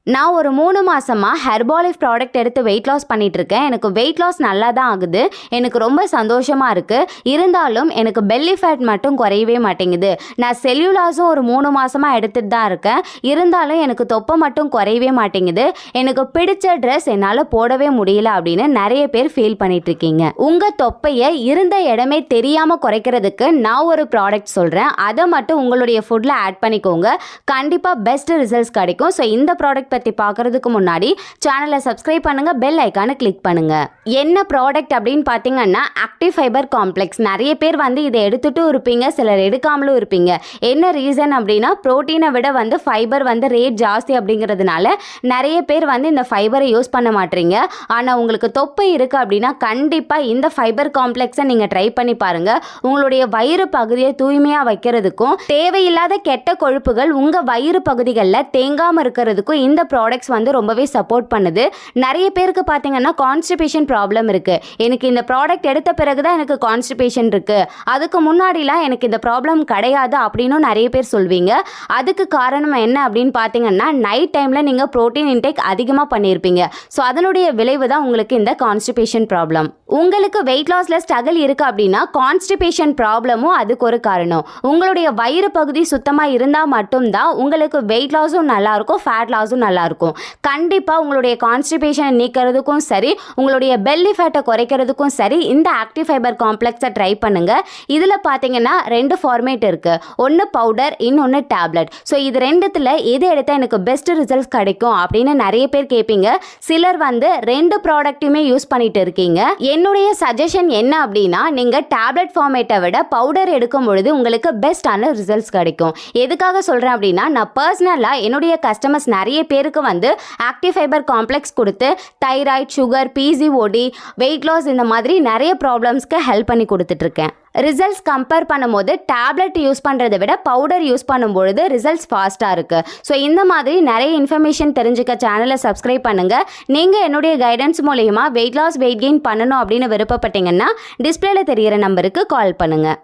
நான் ஒரு 3 மாசமா ஹெர்பாலிஃப் ப்ராடக்ட் எடுத்து வெயிட் லாஸ் பண்ணிட்டு இருக்கேன். எனக்கு வெயிட் லாஸ் நல்லா தான் ஆகுது. எனக்கு ரொம்ப சந்தோஷமா இருக்கு. இருந்தாலும் எனக்கு பெல்லி ஃபேட் மட்டும் குறையவே மாட்டேங்குது. நான் செல்லுலாஸும் ஒரு 3 மாசமா எடுத்துட்டு தான் இருக்கேன். இருந்தாலும் எனக்கு தொப்பை மட்டும் குறையவே மாட்டேங்குது. எனக்கு பிடிச்ச ட்ரெஸ் என்னால் போடவே முடியல அப்படின்னு நிறைய பேர் ஃபீல் பண்ணிட்டு இருக்கீங்க. உங்க தொப்பையை இருந்த இடமே தெரியாம குறைக்கிறதுக்கு நான் ஒரு ப்ராடக்ட் சொல்றேன். அதை மட்டும் உங்களுடைய ஃபுட்ல ஆட் பண்ணிக்கோங்க. கண்டிப்பா பெஸ்ட் ரிசல்ட்ஸ் கிடைக்கும். ஸோ இந்த ப்ராடக்ட் பத்தி பார்க்கறதுக்கு முன்னாடி சேனலை சப்ஸ்கிரைப் பண்ணுங்க, பெல் ஐகானை கிளிக் பண்ணுங்க. என்ன ப்ராடக்ட் அப்படின்னு பார்த்தீங்கன்னா ஆக்டிவ் ஃபைபர் காம்ப்ளெக்ஸ். நிறைய பேர் இதை எடுத்துட்டும் இருப்பீங்க, சிலர் எடுக்காமலும் இருப்பீங்க. என்ன ரீசன் அப்படின்னா புரோட்டீனை விட ஃபைபர் ரேட் ஜாஸ்தி அப்படிங்கிறதுனால நிறைய பேர் இந்த ஃபைபரை யூஸ் பண்ண மாட்டீங்க. ஆனால் உங்களுக்கு தொப்பை இருக்கு அப்படின்னா கண்டிப்பாக இந்த ஃபைபர் காம்ப்ளெக்ஸை நீங்கள் ட்ரை பண்ணி பாருங்க. உங்களுடைய வயிறு பகுதியை தூய்மையாக வைக்கிறதுக்கும் தேவையில்லாத கெட்ட கொழுப்புகள் உங்கள் வயிறு பகுதிகளில் தேங்காமல் இருக்கிறதுக்கும் இந்த ப்ராடக்ட்ஸ் ரொம்பவே சப்போர்ட் பண்ணுது. நிறைய பேருக்கு பார்த்தீங்கன்னா கான்ஸ்டிபேஷன் ப்ராப்ளம் இருக்கு. எனக்கு இந்த ப்ராடக்ட் எடுத்த பிறகு தான் எனக்கு கான்ஸ்டிபேஷன் இருக்கு, அதுக்கு முன்னாடிலாம் எனக்கு இந்த ப்ராப்ளம் கிடையாது அப்படின்னு நிறைய பேர் சொல்வீங்க. அதுக்கு காரணம் என்ன அப்படின்னு பார்த்தீங்கன்னா நைட் டைமில் நீங்கள் ப்ரோட்டீன் இன்டேக் அதிகமாக பண்ணியிருப்பீங்க. ஸோ அதனுடைய விளைவு தான் உங்களுக்கு இந்த கான்ஸ்டிபேஷன் ப்ராப்ளம். உங்களுக்கு வெயிட் லாஸில் ஸ்ட்ரகிள் இருக்கு அப்படின்னா கான்ஸ்டிபேஷன் ப்ராப்ளமும் அதுக்கு ஒரு காரணம். உங்களுடைய வயிறு பகுதி சுத்தமாக இருந்தால் மட்டும்தான் உங்களுக்கு வெயிட் லாஸும் நல்லாயிருக்கும், ஃபேட் லாஸும் நல்லாயிருக்கும். கண்டிப்பாக உங்களுடைய கான்ஸ்டிபேஷனை நீக்கிறதுக்கும் சரி, உங்களுடைய பெல்லி ஃபேட்டை குறைக்கிறதுக்கும் சரி இந்த ஆக்டிவ் ஃபைபர் காம்ப்ளெக்ஸை ட்ரை பண்ணுங்க. இதில் பார்த்தீங்கன்னா 2 ஃபார்மேட் இருக்கு. ஒன்று பவுடர், இன்னொன்று டேப்லெட். ஸோ இது ரெண்டுத்தில் எது எடுத்தால் எனக்கு பெஸ்ட் ரிசல்ட்ஸ் கிடைக்கும் அப்படின்னு நிறைய பேர் கேட்பீங்க. சிலர் 2 ப்ராடக்ட்டுமே யூஸ் பண்ணிட்டு இருக்கீங்க. என்னுடைய சஜஷன் என்ன அப்படின்னா நீங்கள் டேப்லெட் ஃபார்மேட்டை விட பவுடர் எடுக்கும் பொழுது உங்களுக்கு பெஸ்டான ரிசல்ட்ஸ் கிடைக்கும். எதுக்காக சொல்கிறேன் அப்படின்னா நான் பர்சனலாக என்னுடைய கஸ்டமர்ஸ் நிறைய பேருக்கு ஆக்டிவ் ஃபைபர் காம்ப்ளெக்ஸ் கொடுத்து thyroid, sugar, PCOD, weight loss இந்த மாதிரி நிறைய ப்ராப்ளம்ஸ்க்கு ஹெல்ப் பண்ணி கொடுத்துட்டு இருக்கேன். ரிசல்ட்ஸ் கம்பேர் பண்ணும்போது டேப்லெட் யூஸ் பண்ணுறதை விட பவுடர் யூஸ் பண்ணும்பொழுது ரிசல்ட்ஸ் ஃபாஸ்ட்டாக இருக்குது. ஸோ இந்த மாதிரி நிறைய இன்ஃபர்மேஷன் தெரிஞ்சுக்க சேனலை சப்ஸ்கிரைப் பண்ணுங்கள். நீங்கள் என்னுடைய கைடன்ஸ் மூலயமா வெயிட் லாஸ், வெயிட் கெயின் பண்ணணும் அப்படின்னு விருப்பப்பட்டீங்கன்னா டிஸ்பிளேல தெரிகிற நம்பருக்கு கால் பண்ணுங்கள்.